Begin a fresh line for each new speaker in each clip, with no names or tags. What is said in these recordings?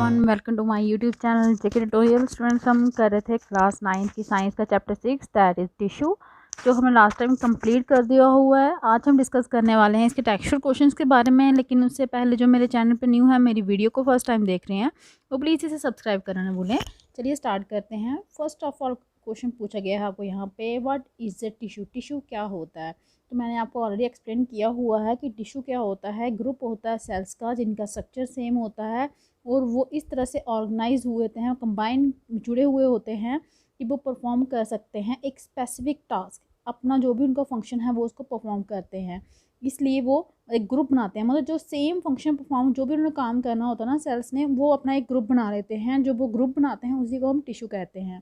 Everyone, welcome to my YouTube channel JK Tutorial. Students, हम कर रहे थे क्लास 9 की साइंस का चैप्टर 6 दैट इज़ टिश्यू, जो हमने लास्ट टाइम कंप्लीट कर दिया हुआ है। आज हम डिस्कस करने वाले हैं इसके टेक्सचुअल क्वेश्चंस के बारे में। लेकिन उससे पहले जो मेरे चैनल पे न्यू है, मेरी वीडियो को फर्स्ट टाइम देख रहे हैं, वो प्लीज़ इसे सब्सक्राइब करना ना भूलें। चलिए स्टार्ट करते हैं। फर्स्ट ऑफ ऑल क्वेश्चन पूछा गया है आपको यहाँ पे, what is the tissue. Tissue क्या होता है? तो मैंने आपको ऑलरेडी एक्सप्लेन किया हुआ है कि टिश्यू क्या होता है। ग्रुप होता है सेल्स का जिनका स्ट्रक्चर सेम होता है और वो इस तरह से ऑर्गेनाइज हुए होते हैं, कंबाइन जुड़े हुए होते हैं कि वो परफॉर्म कर सकते हैं एक स्पेसिफिक टास्क। अपना जो भी उनका फंक्शन है वो उसको परफॉर्म करते हैं, इसलिए वो एक ग्रुप बनाते हैं। मतलब जो सेम फंक्शन परफॉर्म, जो भी उन्होंने काम करना होता है ना सेल्स ने, वो अपना एक ग्रुप बना लेते हैं। जो वो ग्रुप बनाते हैं उसी को हम टिश्यू कहते हैं।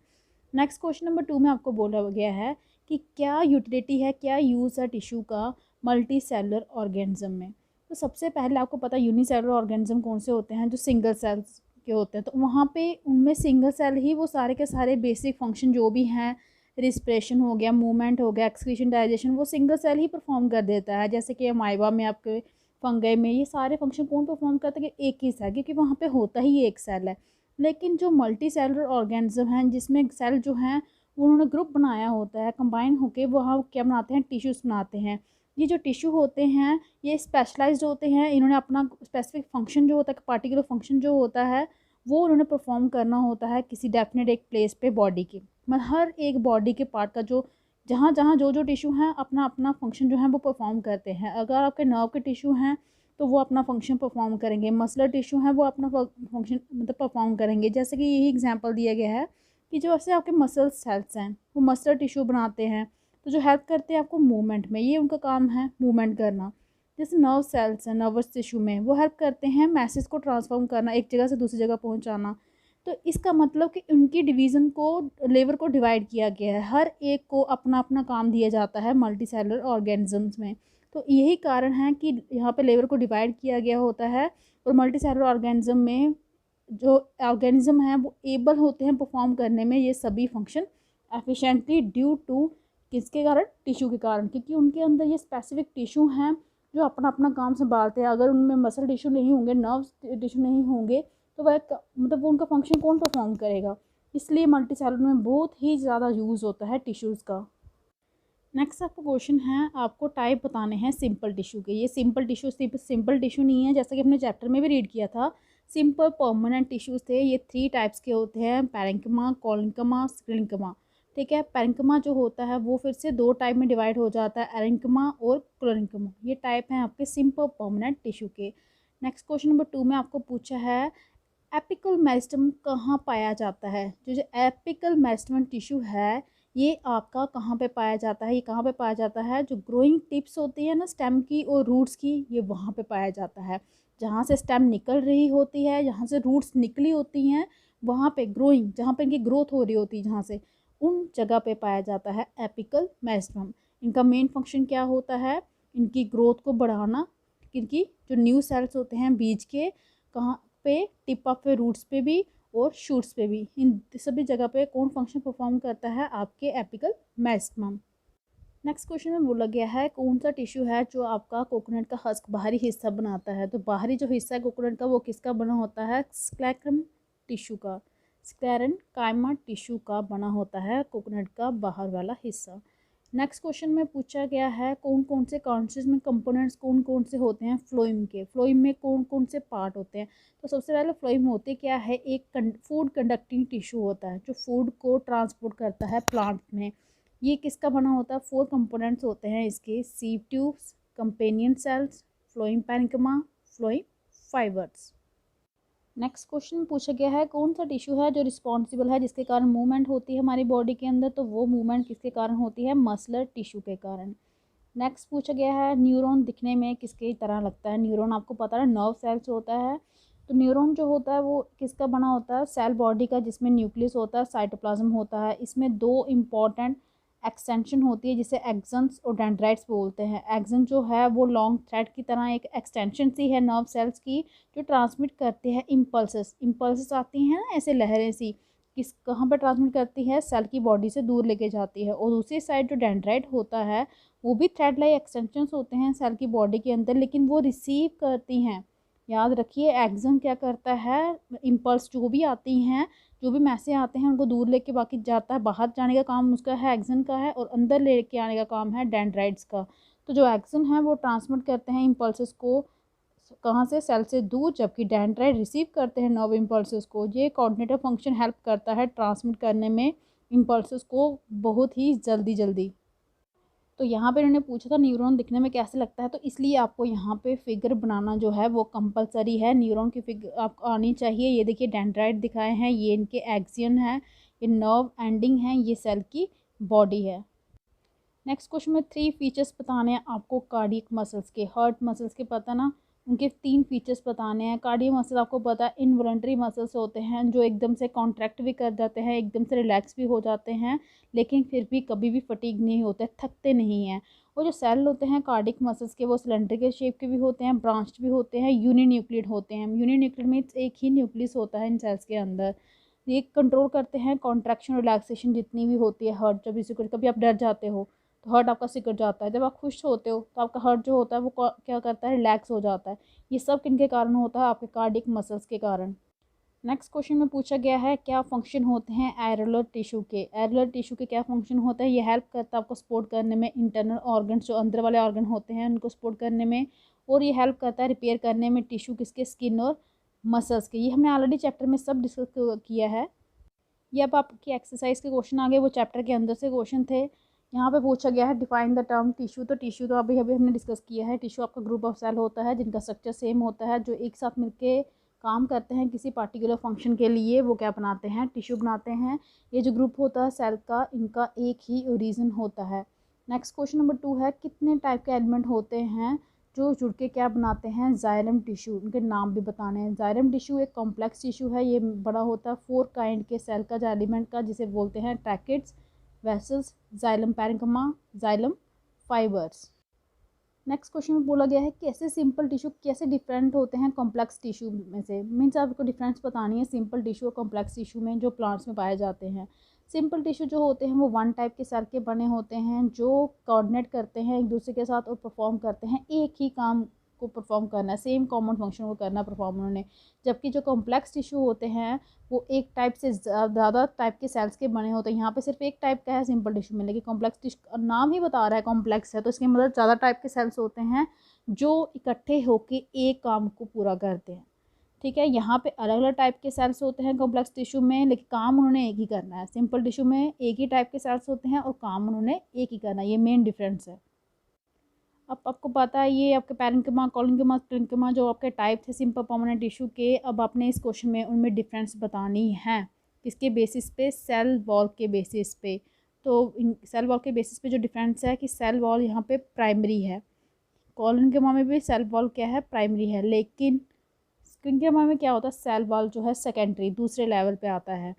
नेक्स्ट क्वेश्चन नंबर 2 में आपको बोला गया है कि क्या यूटिलिटी है, क्या यूज़ है टिश्यू का मल्टी सेलुलर ऑर्गेनिज्म में। तो सबसे पहले आपको पता है यूनिसेलुलर ऑर्गेनिज्म कौन से होते हैं, जो सिंगल सेल्स के होते हैं। तो वहाँ पे उनमें सिंगल सेल ही वो सारे के सारे बेसिक फंक्शन जो भी हैं, रिस्पिरेशन हो गया, मूवमेंट हो गया, एक्सक्रीशन, डाइजेशन, वो सिंगल सेल ही परफॉर्म कर देता है। जैसे कि अमाइबा में, आपके फंगई में, ये सारे फंक्शन कौन परफॉर्म करता है कि एक ही सेल, क्योंकि वहाँ पे होता ही एक सेल है। लेकिन जो मल्टी सेलुलर ऑर्गेनिज्म हैं, जिसमें सेल जो हैं उन्होंने ग्रुप बनाया होता है, कंबाइन होके वहाँ क्या बनाते हैं, टिश्यूज़ बनाते हैं। ये जो टिश्यू होते हैं ये स्पेशलाइज्ड होते हैं। इन्होंने अपना स्पेसिफिक फंक्शन जो होता है, पार्टिकुलर फंक्शन जो होता है, वो उन्होंने परफॉर्म करना होता है किसी डेफिनेट एक प्लेस पे बॉडी के। मतलब हर एक बॉडी के पार्ट का जो जहाँ जहाँ जो जो टिश्यू हैं अपना अपना फंक्शन जो है वो परफॉर्म करते हैं। अगर आपके नर्व के टिश्यू हैं तो वो अपना फंक्शन परफॉर्म करेंगे। मसलर टिश्यू हैं वो अपना फंक्शन मतलब परफॉर्म करेंगे। जैसे कि यही एग्जांपल दिया गया है कि जो ऐसे आपके मसल सेल्स हैं वो मसलर टिश्यू बनाते हैं, तो जो हेल्प करते हैं आपको मूवमेंट में, ये उनका काम है मूवमेंट करना। जैसे नर्व सेल्स हैं नर्वस टिश्यू में, वो हेल्प करते हैं मैसेज को ट्रांसफॉर्म करना, एक जगह से दूसरी जगह पहुंचाना। तो इसका मतलब कि उनकी डिवीज़न को, लेवर को डिवाइड किया गया है। हर एक को अपना अपना काम दिया जाता है मल्टी सेलुलर ऑर्गेनिजम्स में। तो यही कारण है कि यहाँ पे लेवर को डिवाइड किया गया होता है। और मल्टी सेलुलर ऑर्गेनिज्म में जो ऑर्गेनिज्म हैं वो एबल होते हैं परफॉर्म करने में ये सभी फंक्शन एफिशिएंटली, ड्यू टू किसके कारण, टिश्यू के कारण। क्योंकि उनके अंदर ये स्पेसिफिक टिश्यू हैं जो अपना अपना काम संभालते हैं। अगर उनमें मसल टिश्यू नहीं होंगे, नर्व टिश्यू नहीं होंगे, तो वह मतलब वो उनका फंक्शन कौन परफॉर्म करेगा। इसलिए मल्टी सेलुलर में बहुत ही ज़्यादा यूज़ होता है टिश्यूज़ का। नेक्स्ट आपका क्वेश्चन है, आपको टाइप बताने हैं सिंपल टिश्यू के। ये सिंपल टिश्यू सिर्फ सिंपल टिश्यू नहीं है, जैसा कि हमने चैप्टर में भी रीड किया था। सिंपल परमानेंट टिश्यूज़ थे, ये 3 टाइप्स के होते हैं, पैरेंक्यमा, कोलिन्क्यमा, स्क्लेरेंक्यमा। ठीक है, पैरेंक्यमा जो होता है वो फिर से 2 टाइप में डिवाइड हो जाता है, एरेंक्यमा और क्लोरेंक्यमा। ये टाइप हैं आपके सिंपल परमानेंट टिश्यू के। नेक्स्ट क्वेश्चन नंबर 2 में आपको पूछा है, एपिकल मेरिस्टम कहाँ पाया जाता है। जो एपिकल मेरिस्टम टिश्यू है ये आपका कहाँ पे पाया जाता है, ये कहाँ पे पाया जाता है, जो ग्रोइंग टिप्स होती है ना स्टेम की और रूट्स की, ये वहाँ पे पाया जाता है। जहाँ से स्टेम निकल रही होती है, जहाँ से रूट्स निकली होती हैं, वहाँ पे ग्रोइंग, जहाँ पे इनकी ग्रोथ हो रही होती है, जहाँ से उन जगह पे पाया जाता है एपिकल मेरिस्टम। इनका मेन फंक्शन क्या होता है, इनकी ग्रोथ को बढ़ाना। इनकी जो न्यू सेल्स होते हैं बीज के, कहाँ पे, टिप ऑफ रूट्स पे भी और शूट्स पे भी, इन सभी जगह पे कौन फंक्शन परफॉर्म करता है, आपके एपिकल मेरिस्टम। नेक्स्ट क्वेश्चन में बोला गया है, कौन सा टिश्यू है जो आपका कोकोनट का हस्क बाहरी हिस्सा बनाता है। तो बाहरी जो हिस्सा है कोकोनट का वो किसका बना होता है, स्क्लेरम टिश्यू का, स्क्लेरेन्काइमा टिश्यू का बना होता है कोकोनट का बाहर वाला हिस्सा। नेक्स्ट क्वेश्चन में पूछा गया है, कौन कौन से कॉन्स्टिट्यूएंट कंपोनेंट्स कौन कौन से होते हैं फ्लोएम के। फ्लोएम में कौन कौन से पार्ट होते हैं। तो सबसे पहले फ्लोएम होते क्या है, एक फूड कंडक्टिंग टिश्यू होता है जो फूड को ट्रांसपोर्ट करता है प्लांट में। ये किसका बना होता है, 4 कंपोनेंट्स होते हैं इसके, sieve tubes, companion cells, phloem parenchyma, phloem fibres. Next question पूछा गया है, कौन सा टिश्यू है जो रिस्पॉन्सिबल है जिसके कारण मूवमेंट होती है हमारी बॉडी के अंदर। तो वो मूवमेंट किसके कारण होती है, मसलर टिश्यू के कारण। नेक्स्ट पूछा गया है, न्यूरॉन दिखने में किसकी तरह लगता है। न्यूरॉन आपको पता है नर्व सेल्स होता है। तो न्यूरॉन जो होता है वो किसका बना होता है, सेल बॉडी का, जिसमें न्यूक्लियस होता है, साइटोप्लाज्म होता है। इसमें 2 इंपॉर्टेंट एक्सटेंशन होती है जिसे एक्सन्स और डेंड्राइट्स बोलते हैं। एक्सन जो है वो लॉन्ग थ्रेड की तरह एक एक्सटेंशन सी है नर्व सेल्स की, जो ट्रांसमिट करते हैं इम्पल्सेस। इम्पल्सेस आती हैं ना ऐसे लहरें सी, किस कहाँ पर ट्रांसमिट करती है, सेल की बॉडी से दूर लेके जाती है। और दूसरी साइड जो डेंड्राइट होता है वो भी थ्रेड लाइक एक्सटेंशंस होते हैं सेल की बॉडी के अंदर, लेकिन वो रिसीव करती हैं याद रखिए एक्सन क्या करता है, इम्पल्स जो भी आती हैं, जो भी मैसेज आते हैं उनको दूर लेके बाकी जाता है, बाहर जाने का काम उसका है एक्सन का है, और अंदर लेके आने का काम है डेंड्राइट्स का। तो जो एक्सन है वो ट्रांसमिट करते हैं इम्पल्सेस को कहाँ से, सेल से दूर, जबकि डेंड्राइट रिसीव करते हैं नर्व इम्पल्सेस को। ये कोऑर्डिनेटर फंक्शन हेल्प करता है ट्रांसमिट करने में इम्पल्सेस को बहुत ही जल्दी जल्दी। तो यहाँ पे इन्होंने पूछा था न्यूरॉन दिखने में कैसे लगता है, तो इसलिए आपको यहाँ पे फिगर बनाना जो है वो कंपलसरी है। न्यूरॉन की फिगर आपको आनी चाहिए। ये देखिए डेंड्राइट दिखाए हैं, ये इनके एक्सियन है, ये नर्व एंडिंग है, ये सेल की बॉडी है। नेक्स्ट क्वेश्चन में 3 फीचर्स बताने हैं आपको कार्डियक मसल्स के। हार्ट मसल्स के पता ना, उनके 3 फीचर्स बताने हैं। कार्डियक मसल आपको पता है इनवॉलंटरी मसल्स होते हैं जो एकदम से कॉन्ट्रैक्ट भी कर जाते हैं, एकदम से रिलैक्स भी हो जाते हैं, लेकिन फिर भी कभी भी फटीग नहीं होते, थकते नहीं हैं। और जो सेल होते हैं कार्डियक मसल्स के वो सिलेंड्रिकल शेप के भी होते हैं, ब्रांच्ड भी होते हैं, यूनिन्यूक्लियड होते हैं। यूनिन्यूक्लियड मीन्स एक ही न्यूक्लियस होता है इन सेल्स के अंदर। ये कंट्रोल करते हैं कॉन्ट्रैक्शन रिलैक्सेशन जितनी भी होती है। हार्ट जब इसी को कभी आप डर जाते हो तो हार्ट आपका सिकुड़ जाता है, जब आप खुश होते हो तो आपका हार्ट जो होता है वो क्या करता है, रिलैक्स हो जाता है। ये सब किनके कारण होता है, आपके कार्डियक मसल्स के कारण। नेक्स्ट क्वेश्चन में पूछा गया है क्या फंक्शन होते हैं एरोलर टिश्यू के। एरोलर टिश्यू के क्या फंक्शन होता है, ये हेल्प करता है आपको सपोर्ट करने में इंटरनल ऑर्गन्स, जो अंदर वाले ऑर्गन होते हैं उनको सपोर्ट करने में, और ये हेल्प करता है रिपेयर करने में टिश्यू किसके, स्किन और मसल्स के। ये हमने ऑलरेडी चैप्टर में सब डिस्कस किया है। ये अब आपकी एक्सरसाइज के क्वेश्चन आ गए, वो चैप्टर के अंदर से क्वेश्चन थे। यहाँ पे पूछा गया है डिफाइन द टर्म टिश्यू। तो टिश्यू तो अभी अभी हमने डिस्कस किया है। टिश्यू आपका ग्रुप ऑफ सेल होता है जिनका स्ट्रक्चर सेम होता है, जो एक साथ मिलके काम करते हैं किसी पार्टिकुलर फंक्शन के लिए, वो क्या बनाते हैं, टिश्यू बनाते हैं। ये जो ग्रुप होता है सेल का, इनका एक ही ओरिजिन होता है। नेक्स्ट क्वेश्चन नंबर 2 है कितने टाइप के एलिमेंट होते हैं जो जुड़ के क्या बनाते हैं, जाइलम टिश्यू। उनके नाम भी बताने हैं। जाइलम टिश्यू एक कॉम्प्लेक्स टिश्यू है, ये बड़ा होता है 4 काइंड के सेल का, जो एलिमेंट का, जिसे बोलते हैं tracheids, vessels, xylem parenchyma, xylem fibres. Next question में बोला गया है कैसे सिंपल टिश्यू कैसे डिफरेंट होते हैं कॉम्प्लेक्स टिश्यू में से। मीन्स आपको डिफरेंस बतानी है सिंपल टिश्यू और कॉम्प्लेक्स टिश्यू में जो प्लांट्स में पाए जाते हैं। सिंपल टिश्यू जो होते हैं वो 1 टाइप के सेल के बने होते हैं जो कोऑर्डिनेट करते हैं एक दूसरे के साथ और परफॉर्म करते हैं एक ही काम को परफॉर्म करना है, सेम कॉमन फंक्शन को करना परफॉर्म उन्होंने। जबकि जो कॉम्प्लेक्स टिश्यू होते हैं वो एक टाइप से ज़्यादा टाइप के सेल्स के बने होते हैं। यहाँ पे सिर्फ एक टाइप का है सिंपल टिश्यू में, लेकिन कॉम्प्लेक्स टिश्यू नाम ही बता रहा है कॉम्प्लेक्स है, तो इसके मतलब ज़्यादा टाइप के सेल्स होते हैं जो इकट्ठे होके एक काम को पूरा करते हैं। ठीक है, यहाँ पे अलग अलग टाइप के सेल्स होते हैं कॉम्प्लेक्स टिश्यू में, लेकिन काम उन्होंने एक ही करना है। सिंपल टिश्यू में एक ही टाइप के सेल्स होते हैं और काम उन्होंने एक ही करना है, ये मेन डिफरेंस है। अब आपको पता है ये आपके पैरेन्किमा, कोलिन्किमा, क्लिन्किमा जो आपके टाइप थे सिंपल परमानेंट टिश्यू के। अब आपने इस क्वेश्चन में उनमें डिफरेंस बतानी है किसके बेसिस पे, सेल वॉल के बेसिस पे। तो सेल वॉल के बेसिस पे जो डिफरेंस है कि सेल वॉल यहाँ पे प्राइमरी है, कोलिन्किमा में भी सेल वॉल क्या है, प्राइमरी है, लेकिन क्लिन्किमा में क्या होता है, सेल वॉल जो है सेकेंडरी, दूसरे लेवल पे आता है।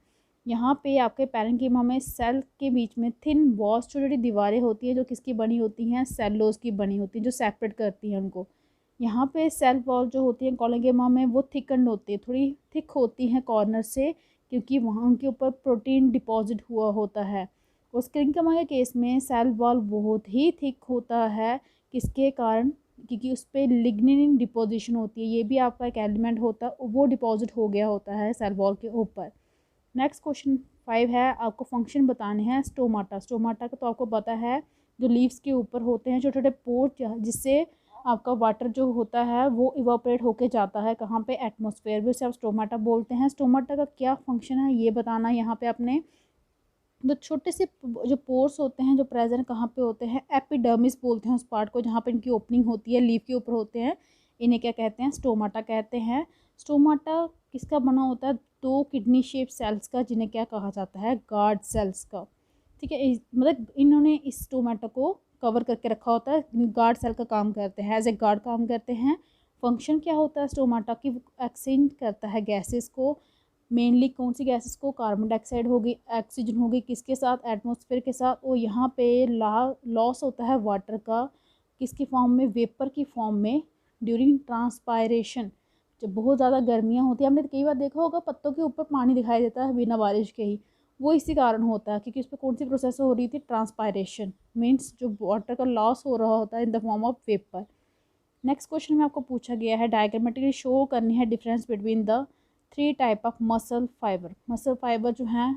यहाँ पे आपके पैरेन्किमा में सेल के बीच में थिन वॉल्स, छोटी छोटी दीवारें होती हैं जो किसकी बनी होती हैं, सेलुलोज की बनी होती हैं, जो सेपरेट करती हैं उनको। यहाँ पे सेल वॉल जो होती है कोलिन्किमा में वो थिकन्ड होती है, थोड़ी थिक होती हैं कॉर्नर से, क्योंकि वहाँ उनके ऊपर प्रोटीन डिपॉजिट हुआ होता है। उस क्लिन्किमा के केस में सेल वॉल बहुत ही थिक होता है, किसके कारण, क्योंकि उस पर लिग्निन डिपोजिशन होती है, ये भी आपका एक एलिमेंट होता है, वो डिपॉजिट हो गया होता है सेल वॉल के ऊपर। नेक्स्ट क्वेश्चन 5 है, आपको फंक्शन बताने हैं स्टोमाटा। स्टोमाटा का तो आपको पता है जो लीव्स के ऊपर होते हैं छोटे छोटे पोर, जिससे आपका वाटर जो होता है वो इवापोरेट होके जाता है कहाँ पे, एटमॉस्फेयर में, उसे आप स्टोमाटा बोलते हैं। स्टोमाटा का क्या फंक्शन है ये बताना है यहाँ पे आपने। तो छोटे से जो पोर्स होते हैं जो प्रेजेंट कहाँ पे होते हैं, एपिडर्मिस बोलते हैं उस पार्ट को जहाँ पे इनकी ओपनिंग होती है, लीफ के ऊपर होते हैं, इन्हें क्या कहते हैं, स्टोमाटा कहते हैं। स्टोमाटा किसका बना होता है, 2 किडनी शेप सेल्स का, जिन्हें क्या कहा जाता है, गार्ड सेल्स का। ठीक है, मतलब इन्होंने इस स्टोमाटा को कवर करके रखा होता है, गार्ड सेल का काम करते हैं, एज ए गार्ड काम करते हैं। फंक्शन क्या होता है स्टोमाटा की, एक्सचेंज करता है गैसेस को, मेनली कौन सी गैसेस को, कार्बन डाइऑक्साइड होगी, ऑक्सीजन होगी, किसके साथ, एटमॉस्फेयर के साथ। और यहाँ पे लॉस होता है वाटर का, किसकी फॉर्म में, वेपर की फॉर्म में, ड्यूरिंग ट्रांसपायरेशन। जब बहुत ज़्यादा गर्मियाँ होती हैं, हमने कई बार देखा होगा पत्तों के ऊपर पानी दिखाई देता है बिना बारिश के ही, वो इसी कारण होता है क्योंकि उस पर कौन सी प्रोसेस हो रही थी, ट्रांसपायरेशन, मीन्स जो वाटर का लॉस हो रहा होता है in the form of vapour. Next question में आपको पूछा गया है डायग्रामेटिकली शो करनी है difference between the 3 type of muscle fibre. Muscle fibre जो हैं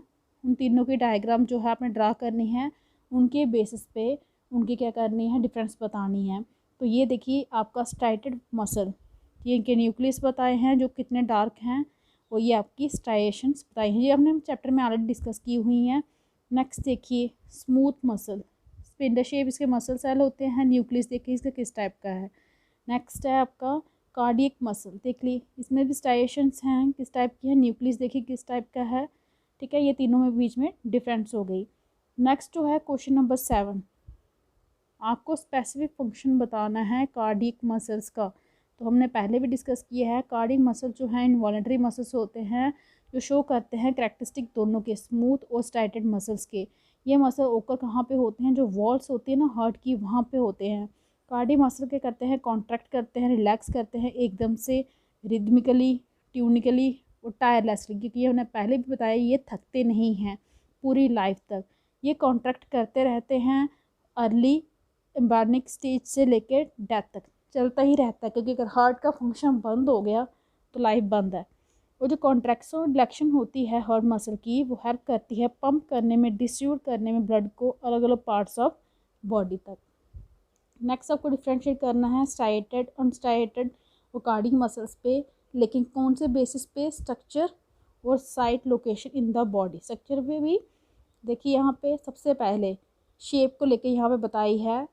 उन तीनों की डायग्राम जो है आपने ड्रा करनी है, उनके बेसिस पे उनकी क्या करनी है, डिफरेंस बतानी है। तो ये देखिए आपका स्ट्राइटेड मसल, ये इनके न्यूक्लियस बताए हैं जो कितने डार्क हैं, और ये आपकी स्ट्राइएशंस बताई हैं, ये हमने चैप्टर में ऑलरेडी डिस्कस की हुई हैं। नेक्स्ट देखिए स्मूथ मसल, स्पिंडल शेप इसके मसल सेल होते हैं, न्यूक्लियस देखिए इसका किस टाइप का है। नेक्स्ट है आपका कार्डियक मसल, देख ली इसमें भी स्ट्राइएशंस हैं, किस टाइप की है, न्यूक्लियस देखिए किस टाइप का है। ठीक है, ये तीनों में बीच में डिफरेंस हो गई। नेक्स्ट जो है क्वेश्चन नंबर 7, आपको स्पेसिफिक फंक्शन बताना है कार्डियक मसल्स का। तो हमने पहले भी डिस्कस किया है, कार्डियक मसल जो है इनवॉलेंटरी मसल्स होते हैं जो शो करते हैं कैरेक्टरिस्टिक दोनों के, स्मूथ और स्ट्राइटेड मसल्स के। ये मसल ओकर कहाँ पे होते हैं, जो वॉल्स होती है ना हार्ट की, वहाँ पे होते हैं। कार्डियक मसल क्या करते हैं, कॉन्ट्रैक्ट करते हैं, रिलैक्स करते हैं एकदम से, रिदमिकली, ट्यूनिकली और टायरलेसली, क्योंकि ये हमने पहले भी बताया ये थकते नहीं हैं पूरी लाइफ तक। ये कॉन्ट्रैक्ट करते रहते हैं अर्ली एम्ब्रियोनिक स्टेज से लेकर डेथ तक चलता ही रहता है, क्योंकि अगर हार्ट का फंक्शन बंद हो गया तो लाइफ बंद है। और जो कॉन्ट्रैक्शन रिलैक्शन होती है हार्ट मसल की, वो हेल्प करती है पंप करने में, डिस्ट्रीब्यूट करने में ब्लड को अलग अलग पार्ट्स ऑफ बॉडी तक। नेक्स्ट आपको डिफ्रेंशिएट करना है स्ट्राइटेड अनस्ट्राइटेड और कार्डियक मसल्स पे, लेकिन कौन से बेसिस पे, स्ट्रक्चर और site location in the body. Structure पे भी देखिए यहाँ पे सबसे पहले शेप को लेके यहाँ पे बताई है,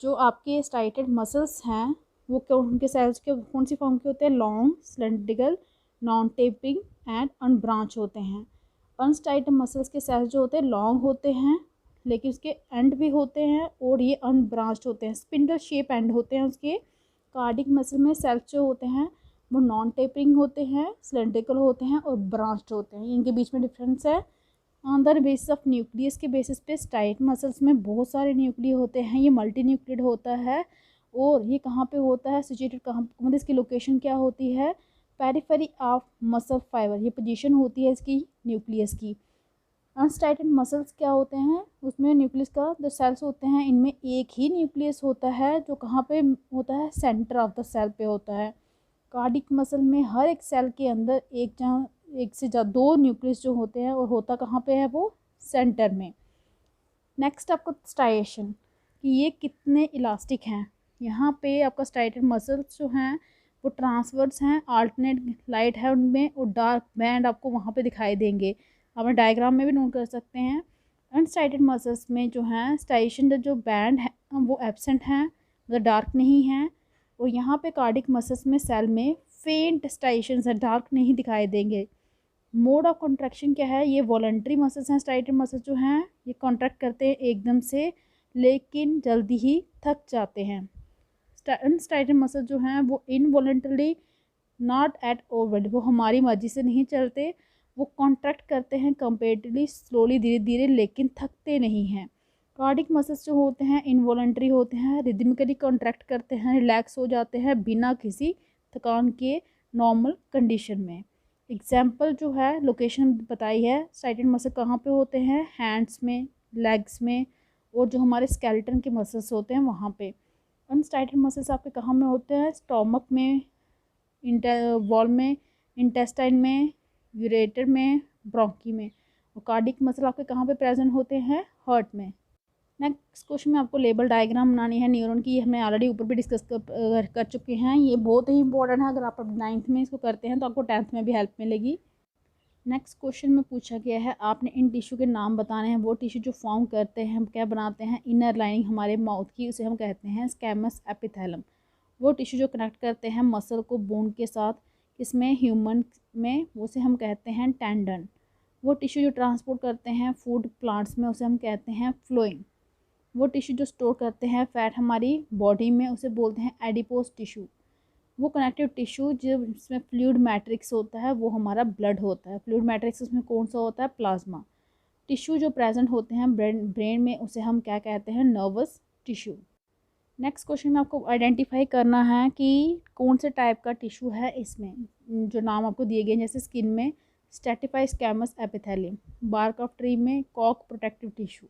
जो आपके स्ट्राइटेड मसल्स हैं वो उनके सेल्स के कौन सी फॉर्म के होते हैं, long, cylindrical, non tapering and unbranched होते हैं। अनस्ट्राइटेड मसल्स के सेल्स जो होते हैं लॉन्ग होते हैं, लेकिन उसके एंड भी होते हैं और ये अनब्रांच्ड होते हैं, स्पिंडल शेप एंड होते हैं उसके। कार्डियक मसल में सेल्स जो होते हैं वो नॉन टेपिंग होते हैं, सिलेंड्रिकल होते हैं और ब्रांच्ड होते हैं, इनके बीच में डिफरेंस है। On the basis of nucleus के बेसिस पे स्ट्राइट मसल्स में बहुत सारे न्यूक्लिय होते हैं, ये मल्टी न्यूक्लियड होता है। और ये कहाँ पे होता है, सिचुएटेड कहाँ, मतलब इसकी लोकेशन क्या होती है, पेरिफेरी ऑफ मसल फाइबर, ये पोजीशन होती है इसकी न्यूक्लियस की। अनस्ट्राइटेड मसल्स क्या होते हैं, उसमें न्यूक्लियस का जो सेल्स होते हैं इनमें एक ही न्यूक्लियस होता है, जो कहाँ पे होता है, सेंटर ऑफ द सेल पे होता है। कार्डियक मसल में हर एक सेल के अंदर एक से ज़्यादा 2 न्यूक्लियस जो होते हैं, और होता कहाँ पे है, वो सेंटर में। नेक्स्ट आपको स्ट्राइएशन कि ये कितने इलास्टिक हैं। यहाँ पे आपका स्ट्राइटेड मसल्स जो हैं वो ट्रांसवर्स हैं, अल्टरनेट लाइट है उनमें, और डार्क बैंड आपको वहाँ पे दिखाई देंगे, आप डायग्राम में भी नोट कर सकते हैं। अनस्ट्राइटेड मसल्स में जो हैं स्ट्राइएशन जो बैंड है वो एब्सेंट हैं, मतलब डार्क नहीं है। और यहाँ पे कार्डियक मसल्स में सेल में फेंट स्ट्राइएशंस है, डार्क नहीं दिखाई देंगे। मोड ऑफ कॉन्ट्रैक्शन क्या है, ये वॉलंटरी मसल्स हैं, स्ट्राइटेड मसल्स जो हैं ये कॉन्ट्रैक्ट करते हैं एकदम से, लेकिन जल्दी ही थक जाते हैं। अनस्ट्राइटेड मसल्स जो हैं वो इनवॉलंटरली, नॉट एट ओवर, वो हमारी मर्जी से नहीं चलते, वो कॉन्ट्रैक्ट करते हैं कंपेरेटिवली स्लोली, धीरे धीरे, लेकिन थकते नहीं हैं। कार्डियक मसल्स जो होते हैं इनवॉलंटरी होते हैं, रिदमिकली कॉन्ट्रैक्ट करते हैं, रिलैक्स हो जाते हैं बिना किसी थकान के, नॉर्मल कंडीशन में। एग्जाम्पल जो है लोकेशन बताई है, स्ट्राइटेड मसल कहाँ पे होते हैं, हैंड्स में, लेग्स में, और जो हमारे स्केलेटन के मसल्स होते हैं वहाँ पे। अनस्ट्राइटेड मसल्स आपके कहाँ में होते हैं, स्टोमक में, वॉल में, इंटेस्टाइन में, यूरेटर में, ब्रोंकी में। और कार्डियक मसल आपके कहाँ पे प्रेजेंट होते हैं, हार्ट में। नेक्स्ट क्वेश्चन में आपको लेबल डायग्राम बनानी है न्यूरॉन की, हमने ऑलरेडी ऊपर भी डिस्कस कर चुके हैं, ये बहुत ही इंपॉर्टेंट है, अगर आप 9th में इसको करते हैं तो आपको 10th में भी हेल्प मिलेगी। नेक्स्ट क्वेश्चन में पूछा गया है आपने इन टिश्यू के नाम बताने हैं, वो टिश्यू जो फॉर्म करते हैं, हम क्या बनाते हैं, इनर लाइनिंग हमारे माउथ की, उसे हम कहते हैं स्कैमस एपिथेलम। वो टिश्यू जो कनेक्ट करते हैं मसल को बोन के साथ, इसमें ह्यूमन में, उसे हम कहते हैं टेंडन। वो टिश्यू जो ट्रांसपोर्ट करते हैं फूड प्लांट्स में, उसे हम कहते हैं फ्लोइंग। वो टिश्यू जो स्टोर करते हैं फैट हमारी बॉडी में, उसे बोलते हैं एडिपोज टिश्यू। वो कनेक्टिव टिश्यू जिसमें फ्लूइड मैट्रिक्स होता है वो हमारा ब्लड होता है। फ्लूइड मैट्रिक्स उसमें कौन सा होता है, प्लाज्मा। टिश्यू जो प्रेजेंट होते हैं ब्रेन में, उसे हम क्या कहते हैं, नर्वस टिश्यू। नेक्स्ट क्वेश्चन में आपको आइडेंटिफाई करना है कि कौन से टाइप का टिश्यू है, इसमें जो नाम आपको दिए गए हैं, जैसे स्किन में stratified squamous epithelium, bark of tree में कॉक प्रोटेक्टिव टिश्यू,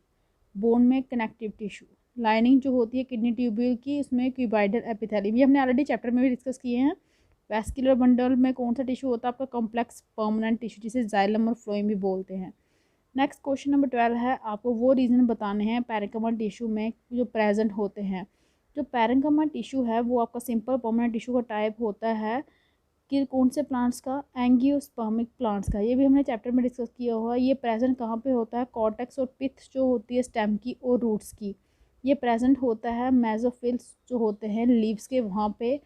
बोन में कनेक्टिव टिश्यू, लाइनिंग जो होती है किडनी ट्यूब्यूल की, उसमें क्यूबाइडल एपिथेलियम, ये हमने ऑलरेडी चैप्टर में भी डिस्कस किए हैं। वैस्कुलर बंडल में कौन सा टिश्यू होता है आपका, कॉम्प्लेक्स परमानेंट टिश्यू, जिसे जाइलम और फ्लोएम भी बोलते हैं। नेक्स्ट क्वेश्चन नंबर 12 है, आपको वो रीज़न बताने हैं पैरेंकिमा टिश्यू में जो प्रेजेंट होते हैं। जो पैरेंकिमा टिश्यू है वो आपका सिंपल परमानेंट टिश्यू का टाइप होता है कि कौन से प्लांट्स का, एंजियोस्पर्मिक प्लांट्स का। ये भी हमने चैप्टर में डिस्कस किया हुआ है। ये प्रेजेंट कहाँ पे होता है, कॉर्टेक्स और पिथ जो होती है स्टेम की और रूट्स की। ये प्रेजेंट होता है मेसोफिल्स जो होते हैं लीव्स के वहाँ पे।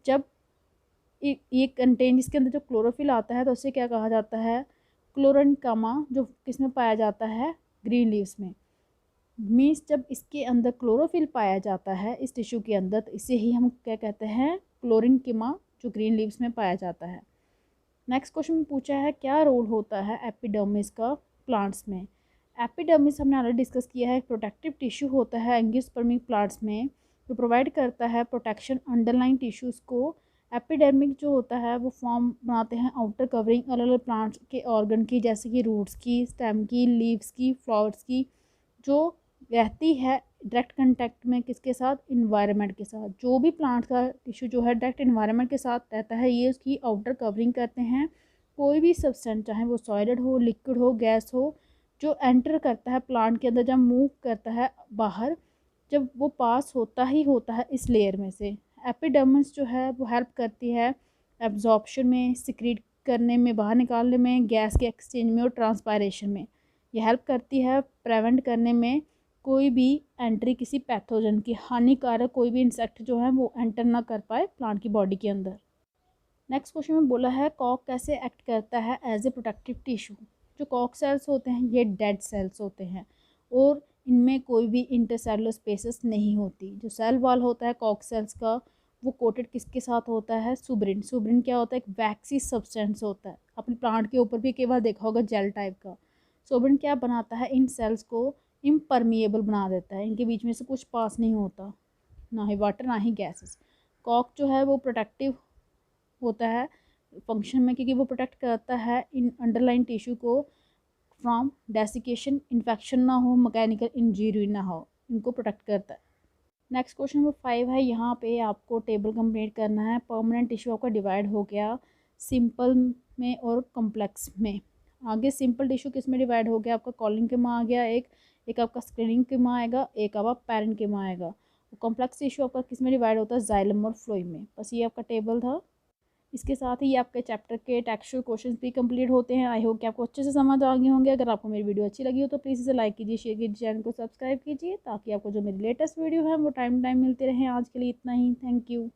जब ये कंटेन, जिसके अंदर जो क्लोरोफिल आता है तो उसे क्या कहा जाता है, क्लोरेनकामा, जो किसमें पाया जाता है, ग्रीन लीव्स में। मीन्स जब इसके अंदर क्लोरोफिल पाया जाता है इस टिश्यू के अंदर, तो इसे ही हम क्या कहते हैं, क्लोरेनकिमा, जो ग्रीन लीव्स में पाया जाता है। नेक्स्ट क्वेश्चन में पूछा है क्या रोल होता है एपिडर्मिस का प्लांट्स में। एपिडर्मिस हमने ऑलरेडी डिस्कस किया है, प्रोटेक्टिव टिश्यू होता है एंजियोस्पर्मिक प्लांट्स में, जो प्रोवाइड करता है प्रोटेक्शन अंडरलाइन टिश्यूज़ को। एपिडर्मिक जो होता है वो फॉर्म बनाते हैं आउटर कवरिंग अलग अलग प्लांट्स के ऑर्गन की, जैसे कि रूट्स की, स्टेम की, लीव्स की, फ्लावर्स की, जो रहती है डायरेक्ट कंटेक्ट में किसके साथ, इन्वायरमेंट के साथ। जो भी प्लांट का टिश्यू जो है डायरेक्ट इन्वायरमेंट के साथ रहता है, ये उसकी आउटर कवरिंग करते हैं। कोई भी सब्सटेंस, चाहे वो सॉलिड हो, लिक्विड हो, गैस हो, जो एंटर करता है प्लांट के अंदर, जब मूव करता है बाहर, जब वो पास होता ही होता है इस लेयर में से। एपिडर्मिस जो है वो हेल्प करती है एब्जॉर्प्शन में, सिक्रीट करने में, बाहर निकालने में, गैस के एक्सचेंज में और ट्रांसपायरेशन में। ये हेल्प करती है प्रिवेंट करने में कोई भी एंट्री किसी पैथोजन की, हानिकारक कोई भी इंसेक्ट जो है वो एंटर ना कर पाए प्लांट की बॉडी के अंदर। नेक्स्ट क्वेश्चन में बोला है कॉक कैसे एक्ट करता है एज ए प्रोटेक्टिव टिश्यू। जो कॉक सेल्स होते हैं ये डेड सेल्स होते हैं और इनमें कोई भी इंटरसेलुलर स्पेसेस नहीं होती। जो सेल वॉल होता है कॉक सेल्स का, वो कोटेड किसके साथ होता है, सुब्रिन। सुब्रिन क्या होता है, एक वैक्सी सब्सटेंस होता है। अपने प्लांट के ऊपर भी कई बार देखा होगा जेल टाइप का। सुब्रिन क्या बनाता है, इन सेल्स को इम्परमिएबल बना देता है, इनके बीच में से कुछ पास नहीं होता, ना ही वाटर ना ही गैसेस। कॉक जो है वो प्रोटेक्टिव होता है फंक्शन में, क्योंकि वो प्रोटेक्ट करता है इन अंडरलाइन टिश्यू को फ्रॉम डेसिकेशन, इन्फेक्शन ना हो, मैकेनिकल इंजरी ना हो, इनको प्रोटेक्ट करता है। नेक्स्ट क्वेश्चन नंबर 5 है, यहाँ पे आपको टेबल कंप्लीट करना है। परमानेंट टिश्यू आपका डिवाइड हो गया सिंपल में और कॉम्प्लेक्स में। आगे सिंपल टिश्यू किस में डिवाइड हो गया, आपका कॉलिंकिमा आ गया, एक आपका स्क्रीनिंकिमा आएगा, एक आपका पैरेन्किमा आएगा। कॉम्प्लेक्स टिश्यू आपका किस में डिवाइड होता है, जाइलम और फ्लोएम में। बस ये आपका टेबल था। इसके साथ ही आपके चैप्टर के टेक्सचुअल क्वेश्चंस भी कंप्लीट होते हैं। आई होप कि आपको अच्छे से समझ आ गए होंगे। अगर आपको मेरी वीडियो अच्छी लगी हो तो प्लीज़ इसे लाइक कीजिए, शेयर कीजिए, चैनल को सब्सक्राइब कीजिए, ताकि आपको जो मेरी लेटेस्ट वीडियो है वो टाइम मिलते रहे। आज के लिए इतना ही, थैंक यू।